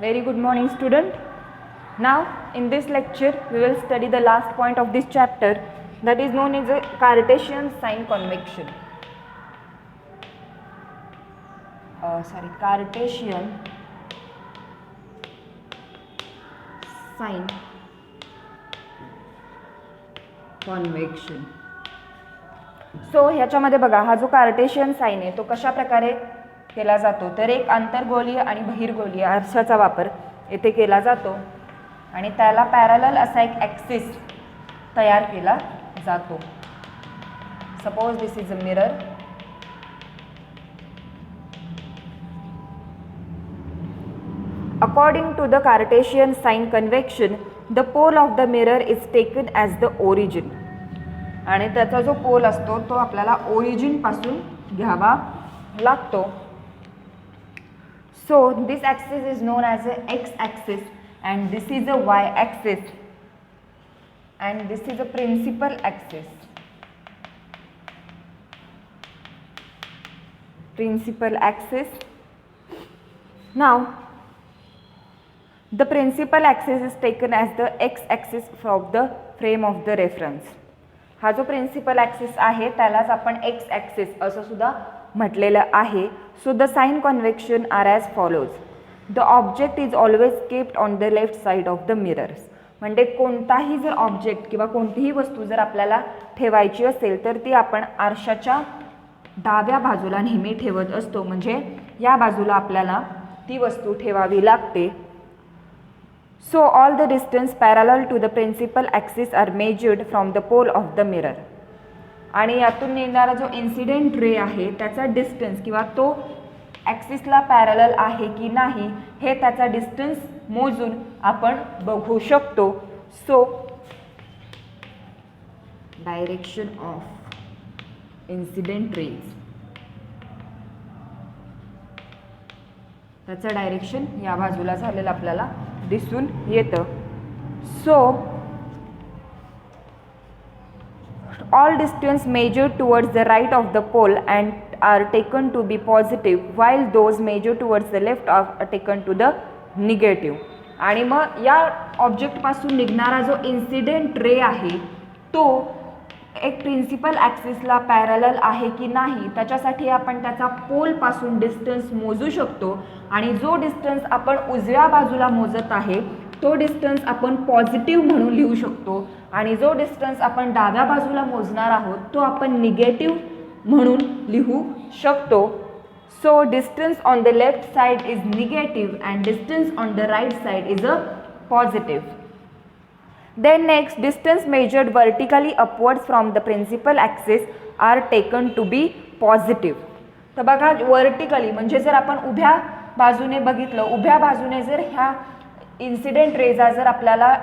Very good morning, student. Now, in this lecture, we will study the last point of this chapter, that is known as a Cartesian sign convection. Cartesian sign convection. So ह्याच्यामध्ये बघा, हा जो Cartesian sign आहे तो कशा प्रकारे केला जातो, तर एक आंतरगोलीय आणि बहिर्गोलीय आरशाचा वापर येथे केला जातो आणि त्याला पॅरलल असा एक ॲक्सिस तयार केला जातो. Suppose this is a mirror. According to the Cartesian sign convection, the pole of the mirror is taken as the origin. आणि त्याचा जो पोल असतो तो आपल्याला ओरिजिन पासून घ्यावा लागतो. So this axis is known as a X axis and this is a Y axis and this is a principal axis. Principal axis. Now, the principal axis is taken as the x-axis of the frame of the reference. हा जो principal axis आहे त्यालाच आपण x axis असं सुद्धा म्हटलेलं आहे. So the sign convention are as follows. The object is always kept on the left side of the mirrors. म्हणजे कोणताही जर ऑब्जेक्ट किंवा कोणतीही वस्तू जर आपल्याला ठेवायची असेल तर ती आपण आरशाच्या डाव्या बाजूला नेहमी ठेवत असतो. म्हणजे या बाजूला आपल्याला ती वस्तू ठेवावी लागते. So all the distance parallel to the principal axis are measured from the pole of the mirror. आणि यातून निघणारा जो इन्सिडेंट रे आहे त्याचा डिस्टन्स किंवा तो ॲक्सिसला पॅरलल आहे की नाही हे त्याचा डिस्टन्स मोजून आपण बघू शकतो. So direction of incident rays, त्याचं डायरेक्शन या बाजूला झालेलं आपल्याला दिसून येतं. So all distance measured towards the right of the pole and are taken to be positive while those measure towards the left are taken to the negative. आणि मग या ऑब्जेक्टपासून निघणारा जो इन्सिडेंट रे आहे तो एक प्रिन्सिपल ॲक्सिसला पॅरलल आहे की नाही त्याच्यासाठी आपण त्याचा पोलपासून डिस्टन्स मोजू शकतो. आणि जो डिस्टन्स आपण उजव्या बाजूला मोजत आहे तो डिस्टन्स आपण पॉझिटिव्ह म्हणून लिहू शकतो आणि जो डिस्टन्स आपण डाव्या बाजूला मोजणार आहोत तो आपण निगेटिव्ह म्हणून लिहू शकतो. So distance on the left side is negative and distance on the right side is a positive. Then next, distance measured vertically upwards from the principal axis are taken to be positive. तर बघा vertically म्हणजे जर आपण उभ्या बाजूने बघितलं, उभ्या बाजूने जर ह्या इन्सिडेंट रेजा जर आपल्याला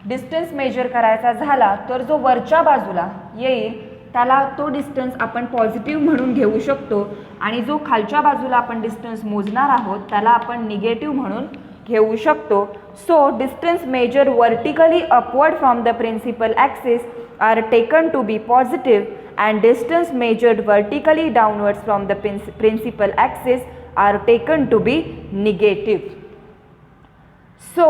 डिस्टन्स मेजर करायचा झाला तर जो वरच्या बाजूला येईल त्याला तो डिस्टन्स आपण पॉझिटिव्ह म्हणून घेऊ शकतो आणि जो खालच्या बाजूला आपण डिस्टन्स मोजणार आहोत त्याला आपण निगेटिव्ह म्हणून घेऊ शकतो. So distance measure vertically upward from the principal axis are taken to be positive and distance measured vertically downwards from the principal axis are taken to be negative. So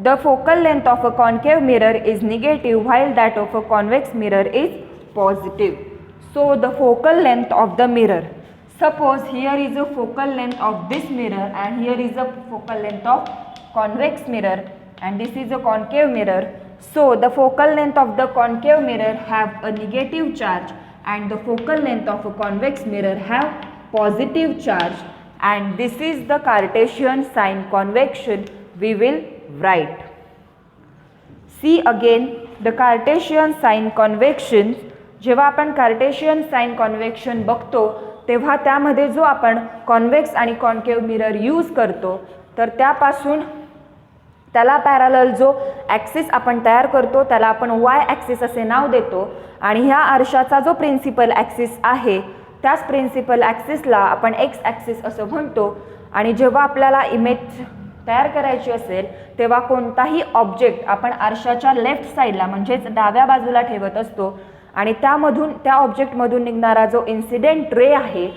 the focal length of a concave mirror is negative while that of a convex mirror is positive. So the focal length of the mirror, suppose here is a focal length of this mirror and here is a focal length of convex mirror and this is a concave mirror. So the focal length of the concave mirror have a negative charge and the focal length of a convex mirror have positive charge, and this is the Cartesian sign convection we will write. See again the Cartesian sign convection. जेव्हा आपण Cartesian sign convection बघतो तेव्हा त्यामध्ये जो आपण convex आणि concave mirror use करतो तर त्यापासून त्याला पॅरलल जो ॲक्सिस आपण तयार करतो त्याला आपण वाय ॲक्सिस असे नाव देतो आणि ह्या आरशाचा जो प्रिन्सिपल ॲक्सिस आहे त्याच प्रिन्सिपल ॲक्सिसला आपण एक्स ॲक्सिस असं म्हणतो. आणि जेव्हा आपल्याला इमेज तयार करायची असेल तेव्हा कोणताही ऑब्जेक्ट आपण आरशाच्या लेफ्ट साईडला म्हणजेच डाव्या बाजूला ठेवत असतो आणि त्यामधून त्या ऑब्जेक्टमधून निघणारा जो इन्सिडेंट रे आहे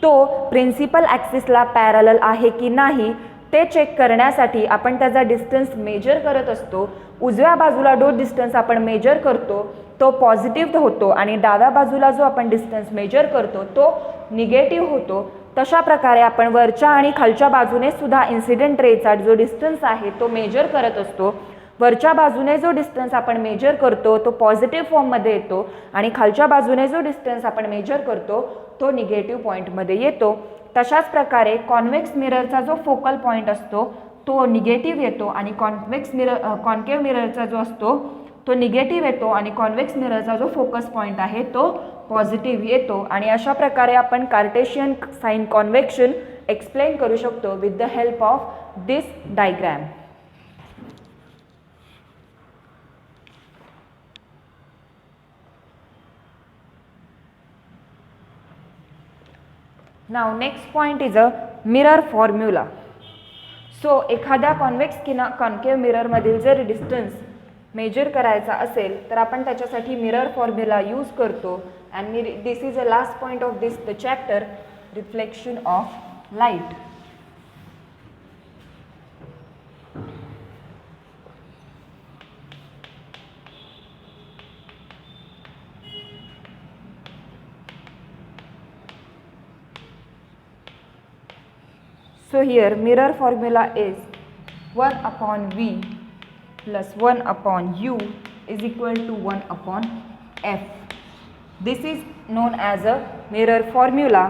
तो प्रिन्सिपल ॲक्सिसला पॅरलल आहे की नाही ते चेक करण्यासाठी आपण त्याचा डिस्टन्स मेजर करत असतो. उजव्या बाजूला जो डिस्टन्स आपण मेजर करतो तो पॉझिटिव्ह होतो आणि डाव्या बाजूला जो आपण डिस्टन्स मेजर करतो तो निगेटिव्ह होतो. तशा प्रकारे आपण वरच्या आणि खालच्या बाजूने सुद्धा इन्सिडेंट रेचा जो डिस्टन्स आहे तो मेजर करत असतो. वरच्या बाजूने जो डिस्टन्स आपण मेजर करतो तो पॉझिटिव्ह फॉर्ममध्ये येतो आणि खालच्या बाजूने जो डिस्टन्स आपण मेजर करतो तो निगेटिव्ह पॉईंटमध्ये येतो. तशाच प्रकारे कॉन्व्हेक्स मिररचा जो फोकल पॉईंट असतो तो निगेटिव्ह येतो आणि कॉन्केव्ह मिररचा जो असतो तो निगेटिव्ह येतो आणि कॉन्व्हेक्स मिररचा जो फोकस पॉईंट आहे तो पॉझिटिव्ह येतो. आणि अशा प्रकारे आपण कार्टेशियन साइन कॉन्व्हेक्शन एक्सप्लेन करू शकतो with the help of this diagram. Now next point is a mirror formula. So एखाद्या कॉन्व्हेक्स किंवा कॉन्केव्ह मिररमधील जर डिस्टन्स मेजर करायचा असेल तर आपण त्याच्यासाठी मिरर फॉर्म्युला यूज करतो. And this is a last point of this the chapter, reflection of light. So here mirror formula is 1 upon V plus 1 upon U is equal to 1 upon F. This is known as a mirror formula.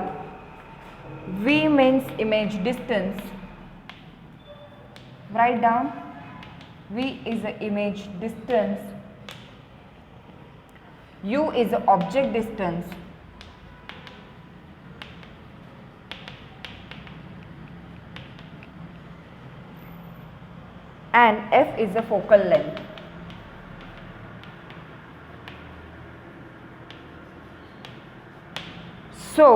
V means image distance. Write down V is the image distance. U is the object distance. And F is the focal length. So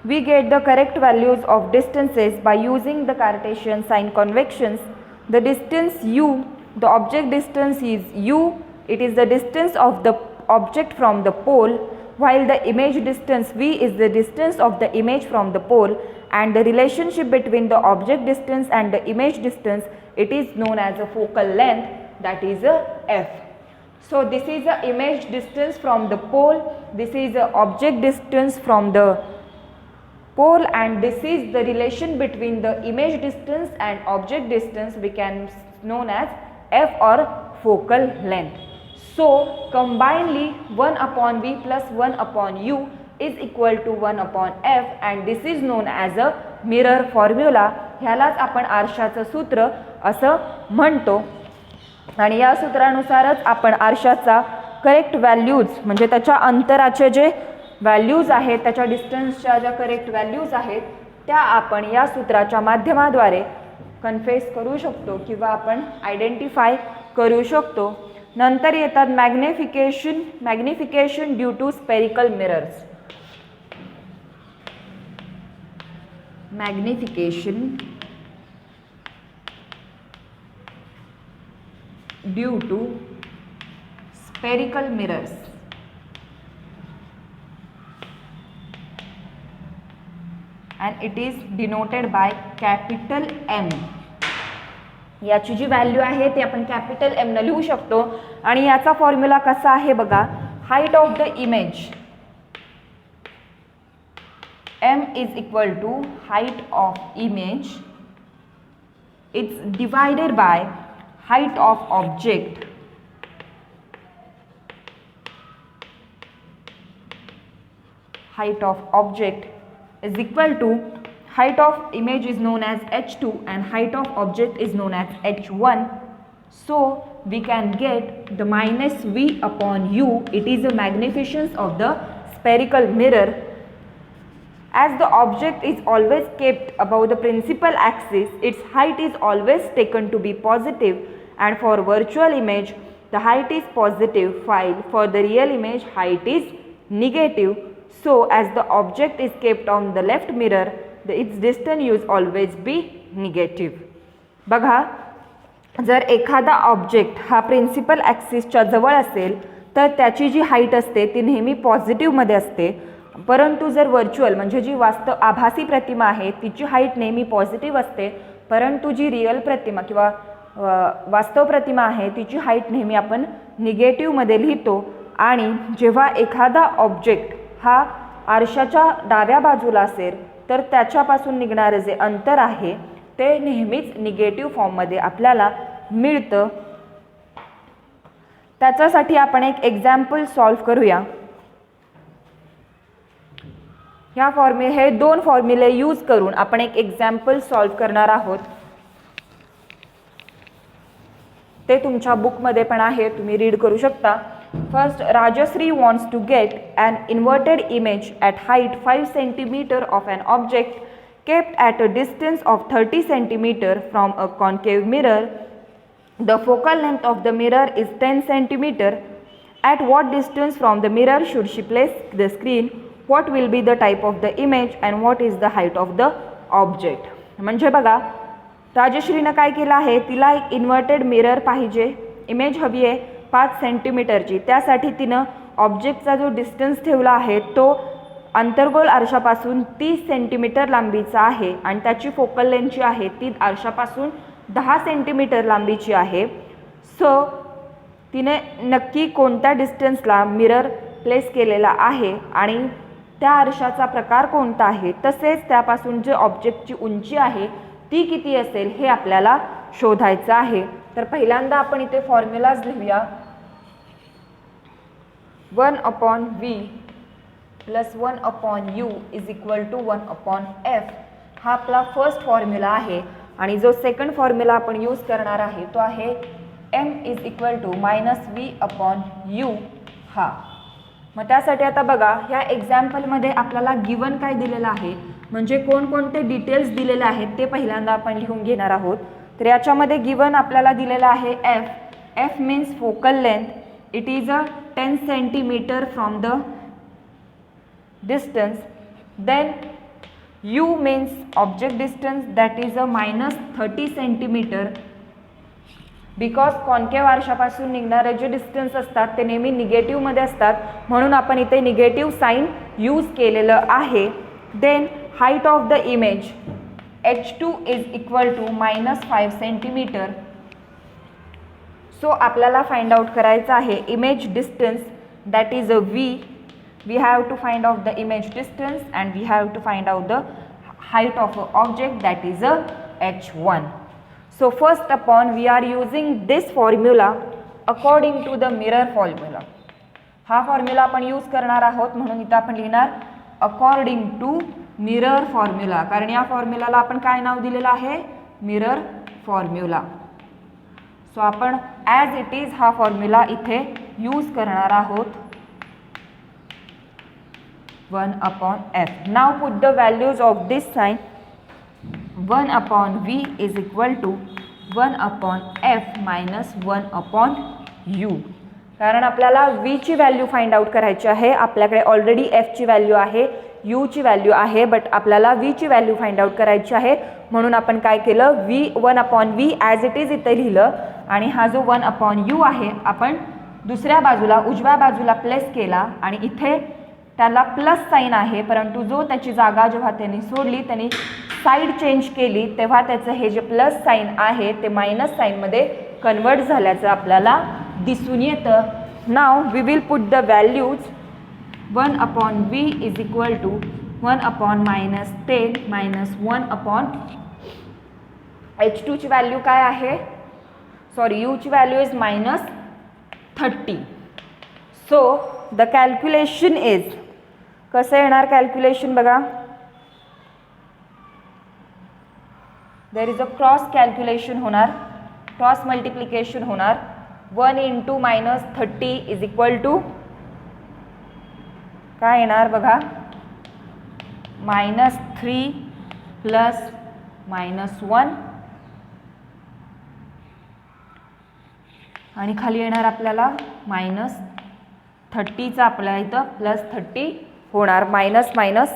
we get the correct values of distances by using the Cartesian sign conventions. The distance U, the object distance is U, it is the distance of the object from the pole, while the image distance V is the distance of the image from the pole, and the relationship between the object distance and the image distance, it is known as a focal length, that is a F. So this is the image distance from the pole, this is the object distance from the pole, and this is the relation between the image distance and object distance, we can known as F or focal length. So combinedly 1 upon V plus 1 upon U is equal to 1 upon F, and this is known as a mirror formula. ह्यालाच आपण आरशाचं सूत्र असं म्हणतो. आणि या सूत्रानुसारच आपण आरशाचा correct values म्हणजे त्याच्या अंतराचे जे व्हॅल्यूज आहेत, त्याच्या डिस्टन्सच्या ज्या करेक्ट व्हॅल्यूज आहेत त्या आपण या सूत्राच्या माध्यमाद्वारे कन्फेस करू शकतो किंवा आपण आयडेंटिफाय करू शकतो. नंतर येतात magnification due to spherical mirrors. magnification due to spherical mirrors. And it is denoted by capital M. याची जी व्हॅल्यू आहे ती आपण कॅपिटल एम न लिहू शकतो. आणि याचा फॉर्म्युला कसा आहे बघा, height of the image M is equal to height of image, it's divided by height of object, height of object is equal to height of image is known as h2 and height of object is known as h1. So we can get the minus V upon U, it is the magnificence of the spherical mirror. As the object is always kept above the principal axis, its height is always taken to be positive, and for virtual image the height is positive while for the real image height is negative. So as the object is kept on the left mirror, its distance will always be negative. बघा, जर एखादा object हा principal ॲक्सिसच्या जवळ असेल तर त्याची जी height असते ती नेहमी पॉझिटिव्हमध्ये असते. परंतु जर व्हर्च्युअल म्हणजे जी वास्तव आभासी प्रतिमा आहे तिची हाईट नेहमी पॉझिटिव्ह असते. परंतु जी रिअल प्रतिमा किंवा वास्तव प्रतिमा आहे तिची हाईट नेहमी आपण निगेटिव्हमध्ये लिहितो. आणि जेव्हा एखादा ऑब्जेक्ट हा आरशाच्या डाव्या बाजूला असेल तर त्याच्यापासून निघणारे जे अंतर आहे ते नेहमीच निगेटिव्ह फॉर्ममध्ये आपल्याला मिळतं. त्याच्यासाठी आपण एक एक्झाम्पल सॉल्व करूया. हे दोन फॉर्म्युले यूज करून आपण एक एक्झाम्पल सॉल्व करणार आहोत. ते तुमच्या बुकमध्ये पण आहे, तुम्ही रीड करू शकता. First, Rajashree wants to get an inverted image at height 5 cm of an object kept at a distance of 30 cm from a concave mirror. The focal length of the mirror is 10 cm. At what distance from the mirror should she place the screen? What will be the type of the image and what is the height of the object? म्हणजे बघा, राजश्रीनं काय केलं आहे, तिला एक inverted mirror पाहिजे, image हवी आहे 5 सेंटीमीटरची. त्यासाठी तिनं ऑब्जेक्टचा जो डिस्टन्स ठेवला आहे तो अंतर्गोल आरशापासून 30 सेंटीमीटर लांबीचा आहे आणि त्याची फोकल लेंथ जी आहे ती आरशापासून 10 सेंटीमीटर लांबीची आहे. सो तिने नक्की कोणत्या डिस्टन्सला मिरर प्लेस केलेला आहे आणि त्या आरशाचा प्रकार कोणता आहे, तसेच त्यापासून जे ऑब्जेक्टची उंची आहे ती किती असेल हे आपल्याला शोधायचं आहे. तर पहिल्यांदा आपण इथे फॉर्म्युलाज लिहूया. 1/v + 1/u = 1/f हा आपला फर्स्ट फॉर्म्युला आहे. आणि जो सेकंड फॉर्म्युला आपण यूज करणार आहे तो आहे m = -v/u हा. मग त्यासाठी आता बघा, ह्या एक्झाम्पलमध्ये आपल्याला गिवन काय दिलेलं आहे, म्हणजे कोणकोणते डिटेल्स दिलेले आहेत ते पहिल्यांदा आपण लिहून घेणार आहोत. तर याच्यामध्ये गिवन आपल्याला दिलेलं आहे f means focal length, it is a 10 centimetre from the distance. Then u means object distance, that is a -30 centimetre. Because concave आरशापासून निघणारे जे डिस्टन्स असतात ते नेहमी निगेटिव्हमध्ये असतात, म्हणून आपण इथे निगेटिव्ह साईन यूज केलेलं आहे. Then height of the image h2 = -5 centimetre. So आपल्याला फाइंड आउट करायचं आहे image distance, that is a v. We have to find out the image distance and we have to find out the height of a object, that is a h1. So first upon we are using this formula according to the mirror formula. हा formula आपण use करणार आहोत, म्हणून इथं आपण लिहिणार according to mirror formula, कारण या फॉर्म्युलाला आपण काय नाव दिलेलं आहे, मिरर फॉर्म्युला. सो आपण ॲज इट इज हा फॉर्म्युला इथे यूज करणार आहोत. 1/f. Now put the values of this sign. 1/v = 1/f - 1/u. कारण आपल्याला v ची व्हॅल्यू फाइंड आउट करायची आहे. आपल्याकडे ऑलरेडी f ची व्हॅल्यू आहे, u ची व्हॅल्यू आहे, बट आपल्याला v ची व्हॅल्यू फाइंड आउट करायची आहे. म्हणून आपण काय केलं, 1/v ॲज इट इज इथे लिहिलं आणि हा जो 1/u आहे आपण दुसऱ्या बाजूला उजव्या बाजूला प्लेस केला आणि इथे त्याला प्लस साईन आहे, परंतु जो त्याची जागा जेव्हा त्यांनी सोडली, त्यांनी साईड चेंज केली, तेव्हा त्याचं हे जे प्लस साईन आहे ते मायनस साईनमध्ये कन्वर्ट झाल्याचं आपल्याला दिसून येतं. Now we will put the values. 1/v = 1/-10 -1/. h2 ची व्हॅल्यू काय आहे, सॉरी u ची value is -30. So the calculation is, कसं येणार कॅल्क्युलेशन बघा, there is a cross calculation होणार, क्रॉस मल्टिप्लिकेशन होणार. 1 × -30 = काय येणार बघा, -3 + -1 आणि खाली येणार आपल्याला -30चा आपल्या इथं +30 होणार, मायनस मायनस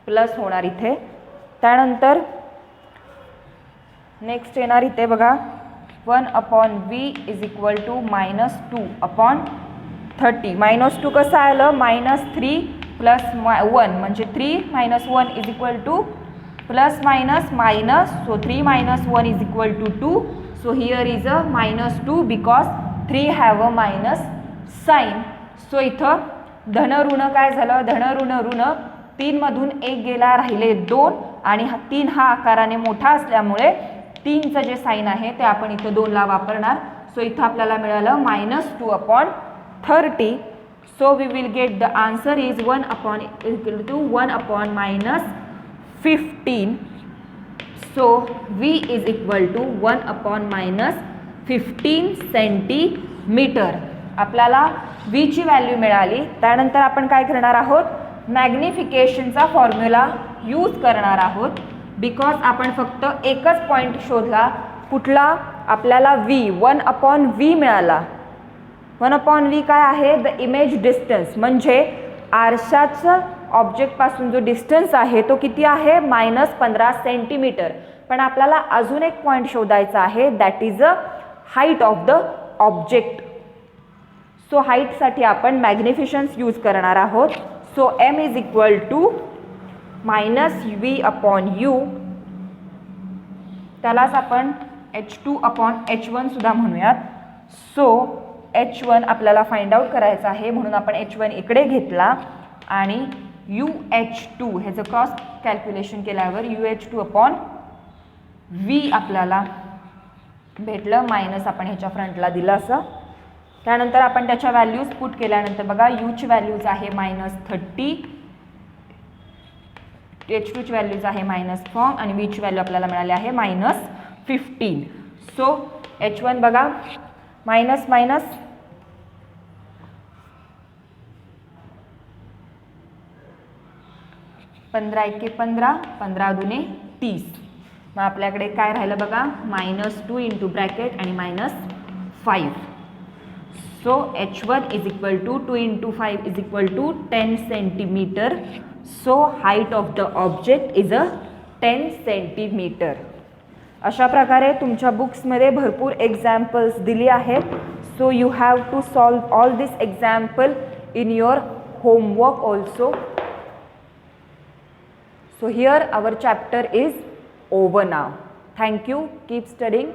प्लस होणार इथे. त्यानंतर नेक्स्ट येणार इथे बघा 1/v = -2/30. -2 कसं आलं, -3 + 1 म्हणजे 3 - 1 = plus minus minus, so 3 minus 1 is equal to 2, so here is a minus 2 because 3 have a minus sign. So इथं धन ऋण काय झालं, धन ऋण ऋण 3 मधून 1 गेला, राहिले 2 आणि 3 हा आकाराने मोठा असल्यामुळे 3चं जे साइन आहे ते आपण इथं 2 ला वापरणार. सो इथं आपल्याला मिळालं -2/30. So we will get the answer is 1/(-1/-15). So v is equal to 1/-15 centimetre. आपल्याला v ची व्हॅल्यू मिळाली. त्यानंतर आपण काय करणार आहोत, मॅग्निफिकेशनचा फॉर्म्युला यूज करणार आहोत. बिकॉज आपण फक्त एकच पॉईंट शोधला, कुठला, आपल्याला v 1/v मिळाला. 1/v काय आहे, द इमेज डिस्टन्स, म्हणजे आरशाचं ऑब्जेक्टपासून जो डिस्टन्स आहे तो किती आहे, -15 सेंटीमीटर. पण आपल्याला अजून एक पॉईंट शोधायचा आहे, that is a height of the object. So हाईटसाठी आपण मॅग्निफिशन्स यूज करणार आहोत. So m is equal to -v/u, त्यालाच आपण h2/h1 सुद्धा म्हणूयात. सो h1 आपल्याला फाइंड आउट करायचं आहे, म्हणून आपण h1 इकडे घेतला आणि UH2 ह्याचं क्रॉस कॅल्क्युलेशन केल्यावर UH2/v आपल्याला भेटलं, मायनस आपण ह्याच्या फ्रंटला दिलं असं. त्यानंतर आपण त्याच्या व्हॅल्यूज पुट केल्यानंतर बघा, यूची व्हॅल्यूज आहे -30, H2ची व्हॅल्यूज आहे -4 आणि Vची व्हॅल्यू आपल्याला मिळाली आहे -15. सो H1 बघा, मायनस मायनस 15 × 15, 15 × 2 30. मग आपल्याकडे काय राहिलं बघा, -2 इंटू ब्रॅकेट आणि -5. So H1 is equal to 2 × 5 is equal to 10 centimetre. So height of the object is a 10 centimetre. अशा प्रकारे तुमच्या बुक्समध्ये भरपूर एक्झाम्पल्स दिली आहेत. So you have to solve all this example in your homework also. So here our chapter is over now. Thank you. Keep studying.